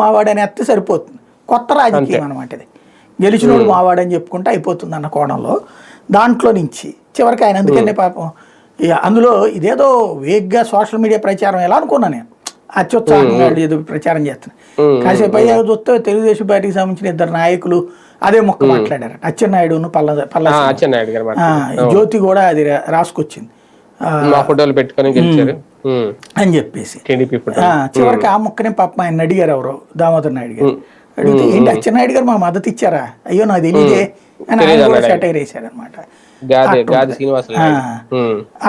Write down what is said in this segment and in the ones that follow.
మావాడని ఎత్తే సరిపోతుంది. కొత్త రాజకీయం అనమాట ఇది. గెలిచినోడు మావాడని చెప్పుకుంటే అయిపోతుంది అన్న కోణంలో దాంట్లో నుంచి చివరికి ఆయన అందుకనే పాపం అందులో ఇదేదో వేగ్గా సోషల్ మీడియా ప్రచారం ఎలా అనుకున్నా నేను, అత్యుత్సాహంగా ఏదో ప్రచారం చేస్తున్నాను. కాసేపు అయ్యా చూస్తే తెలుగుదేశం పార్టీకి సంబంధించిన ఇద్దరు నాయకులు అదే మొక్క మాట్లాడారు. అచ్చెన్నాయుడును పల్ల జ్యోతి కూడా అది రాసుకొచ్చింది అని చెప్పేసి. చివరికి ఆ మొక్కనే పాపం ఆయన అడిగారు ఎవరో దామోదర్ నాయుడు గారు. అడిగితే ఏంటి అచ్చెన్నాయుడు గారు మా మద్దతు ఇచ్చారా, అయ్యో నాకు తెలియదే అని ఆయన కూడా సెటైర్ వేశారు అనమాట.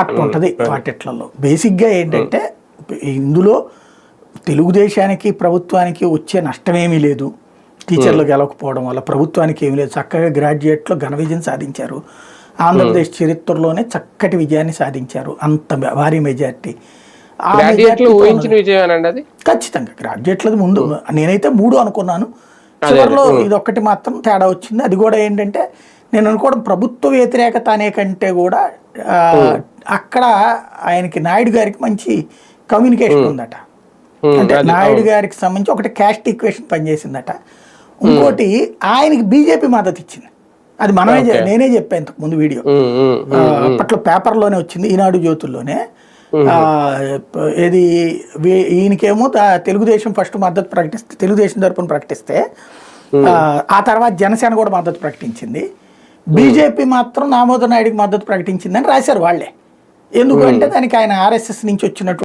అట్లుంటది వాటిట్లలో. బేసిక్గా ఏంటంటే ఇందులో తెలుగుదేశానికి ప్రభుత్వానికి వచ్చే నష్టమేమీ లేదు. టీచర్లు గెలవకపోవడం వల్ల ప్రభుత్వానికి ఏమీ లేదు. చక్కగా గ్రాడ్యుయేట్లో ఘన విజయం సాధించారు. ఆంధ్రప్రదేశ్ చరిత్రలోనే చక్కటి విజయాన్ని సాధించారు, అంత భారీ మెజార్టీ. ఖచ్చితంగా గ్రాడ్యుయేట్లది ముందు నేనైతే 3 అనుకున్నాను. చివరిలో ఇదొక్కటి మాత్రం తేడా వచ్చింది. అది కూడా ఏంటంటే నేను అనుకోవడం ప్రభుత్వ వ్యతిరేకత అనే కంటే కూడా అక్కడ ఆయనకి నాయుడు గారికి మంచి కమ్యూనికేషన్ ఉందట. అంటే నాయుడు గారికి సంబంధించి ఒకటి క్యాస్ట్ ఈక్వేషన్ పనిచేసిందట, ఇంకోటి ఆయనకి బీజేపీ మద్దతు ఇచ్చింది. అది నేనే చెప్పాను ఇంతకు ముందు వీడియో, అప్పట్లో పేపర్లోనే వచ్చింది, ఈనాడు జ్యోతుల్లోనే. ఏది ఈయనకేమో తెలుగుదేశం ఫస్ట్ మద్దతు ప్రకటిస్తే, తెలుగుదేశం తరపున ప్రకటిస్తే ఆ తర్వాత జనసేన కూడా మద్దతు ప్రకటించింది. బీజేపీ మాత్రం దామోదర్ నాయుడికి మద్దతు ప్రకటించిందని రాశారు వాళ్ళే. ఎందుకంటే దానికి ఆయన ఆర్ఎస్ఎస్ నుంచి వచ్చినట్టు